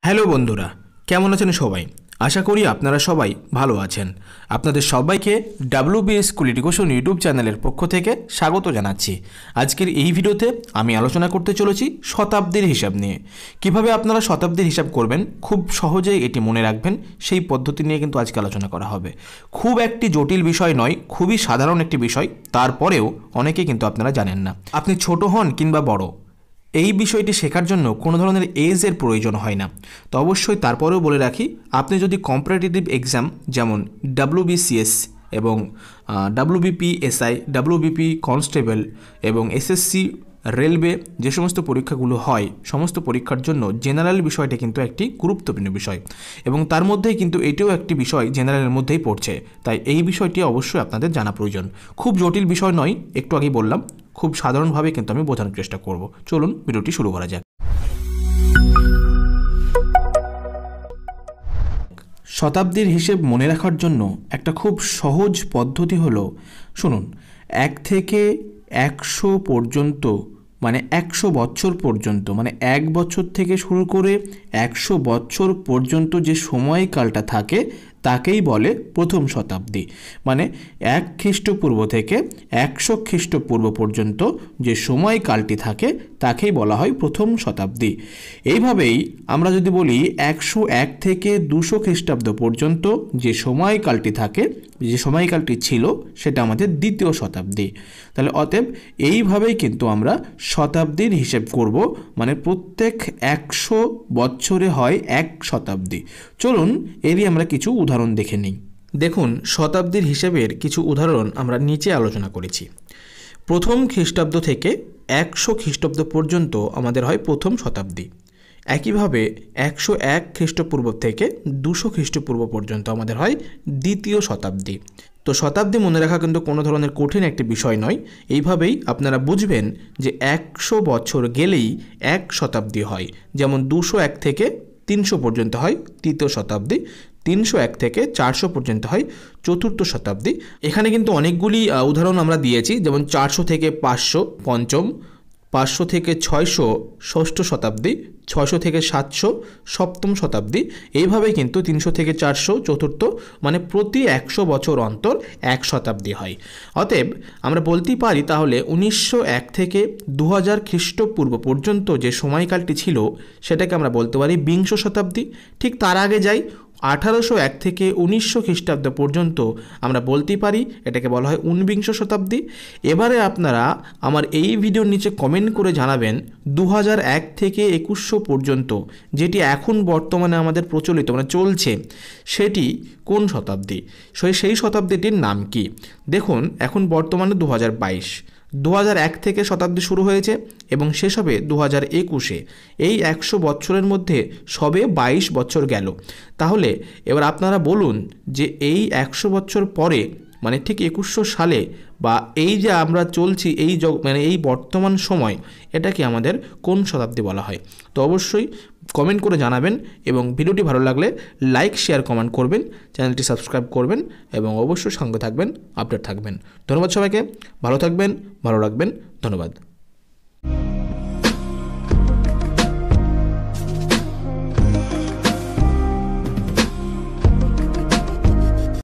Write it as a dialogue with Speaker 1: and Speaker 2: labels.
Speaker 1: Hello বন্ধুরা, কেমন আছেন সবাই? আশা করি আপনারা সবাই ভালো আছেন। আপনাদের সবাইকে WBS স্কুল এডুকেশন ইউটিউব চ্যানেলের পক্ষ থেকে স্বাগত জানাচ্ছি। আজকের এই ভিডিওতে আমি আলোচনা করতে চলেছি শতাব্দীর হিসাব নিয়ে। কিভাবে আপনারা শতাব্দীর হিসাব করবেন, খুব সহজেই এটি মনে রাখবেন, সেই পদ্ধতি নিয়ে কিন্তু আজকে আলোচনা করা হবে। খুব একটি জটিল বিষয় নয়, খুবই সাধারণ একটি বিষয়, তারপরেও অনেকেই কিন্তু আপনারা জানেন না। আপনি ছোট হন কিংবা বড়, এই বিষয়টি শেখার জন্য কোনো ধরনের এজের প্রয়োজন হয় না। তো অবশ্যই তারপরেও বলে রাখি, আপনি যদি কম্পারেটিভ এক্সাম যেমন WBCS এবং WBPSI, WBP কনস্টেবল এবং SSC রেলওয়ে যে সমস্ত পরীক্ষাগুলো হয়, সমস্ত পরীক্ষার জন্য জেনারেল বিষয়টা কিন্তু একটি গুরুত্বপূর্ণ বিষয় এবং তার মধ্যেই কিন্তু এটিও একটি বিষয় জেনারেলের মধ্যেই পড়ছে। তাই এই বিষয়টি অবশ্যই আপনাদের জানা প্রয়োজন। খুব জটিল বিষয় নয়, একটু আগেই বললাম, খুব সাধারণভাবে কিন্তু আমি বোঝানোর চেষ্টা করব। চলুন ভিডিওটি শুরু করা যাক। শতাব্দীর হিসেব মনে রাখার জন্য একটা খুব সহজ পদ্ধতি হলো, শুনুন, 1 থেকে 100 পর্যন্ত, মানে 100 বছর পর্যন্ত, মানে 1 বছর থেকে শুরু করে 100 বছর পর্যন্ত যে সময়কালটা থাকে তাকেই বলে প্রথম শতাব্দী। মানে 1 খ্রিস্টপূর্ব থেকে 100 খ্রিস্টপূর্ব পর্যন্ত যে সময়কালটি থাকে তাকেই বলা হয় প্রথম শতাব্দী। এইভাবেই আমরা যদি বলি 101 থেকে 200 খ্রিস্টাব্দ পর্যন্ত যে সময়কালটি থাকে, যে সময়কালটি ছিল, সেটা আমাদের দ্বিতীয় শতাব্দী। তাহলে অতএব এইভাবেই কিন্তু আমরা শতাব্দীর হিসেব করব, মানে প্রত্যেক 100 বছরে হয় 1 শতাব্দী। চলুন এরই আমরা কিছু উদাহরণ দেখে নিই। দেখুন, শতাব্দীর হিসেবের কিছু উদাহরণ আমরা নিচে আলোচনা করেছি। প্রথম খ্রিস্টাব্দ থেকে 100 খ্রিস্টাব্দ পর্যন্ত আমাদের হয় প্রথম শতাব্দী। একইভাবে 101 খ্রিস্টপূর্ব থেকে 200 খ্রিস্টপূর্ব পর্যন্ত আমাদের হয় দ্বিতীয় শতাব্দী। তো শতাব্দী মনে রাখা কিন্তু কোনো ধরনের কঠিন একটি বিষয় নয়। এইভাবেই আপনারা বুঝবেন যে 100 বছর গেলেই 1 শতাব্দী হয়। যেমন 201 থেকে 300 পর্যন্ত হয় তৃতীয় শতাব্দী, 301 থেকে 400 পর্যন্ত হয় চতুর্থ শতাব্দী। এখানে কিন্তু অনেকগুলি উদাহরণ আমরা দিয়েছি, যেমন 400 থেকে 500 পঞ্চম, 500 থেকে 600 ষষ্ঠ শতাব্দী, 600 থেকে 700 সপ্তম শতাব্দী। এইভাবেই কিন্তু 300 থেকে 400 চতুর্থ, মানে প্রতি 100 বছর অন্তর 1 শতাব্দী হয়। অতএব আমরা বলতেই পারি তাহলে 1901 থেকে 2000 খ্রিস্টপূর্ব পর্যন্ত যে সময়কালটি ছিল সেটাকে আমরা বলতে পারি বিংশ শতাব্দী। ঠিক তার আগে যাই, 1801 থেকে 1900 খ্রিস্টাব্দ পর্যন্ত আমরা বলতেই পারি এটাকে বলা হয় ঊনবিংশ শতাব্দী। এবারে আপনারা আমার এই ভিডিওর নিচে কমেন্ট করে জানাবেন 2001 থেকে 2100 পর্যন্ত, যেটি এখন বর্তমানে আমাদের প্রচলিত, মানে চলছে, সেটি কোন শতাব্দী, সেই শতাব্দীটির নাম কি? দেখুন, এখন বর্তমানে 2022, 2001 থেকে শতাব্দী শুরু হয়েছে এবং শেষ হবে 2021-এ। এই 100 বছরের মধ্যে সবে 22 বছর গেল। তাহলে এবার আপনারা বলুন যে এই 100 বছর পরে, মানে ঠিক 2100 সালে, বা এই যে আমরা চলছি এই মানে এই বর্তমান সময়, এটাকে আমাদের কোন শতাব্দী বলা হয়? তো অবশ্যই কমেন্ট করে জানাবেন এবং ভিডিওটি ভালো লাগলে লাইক, শেয়ার, কমেন্ট করবেন, চ্যানেলটি সাবস্ক্রাইব করবেন এবং অবশ্যই সঙ্গে থাকবেন, আপডেট থাকবেন। ধন্যবাদ সবাইকে, ভালো থাকবেন, ভালো রাখবেন, ধন্যবাদ।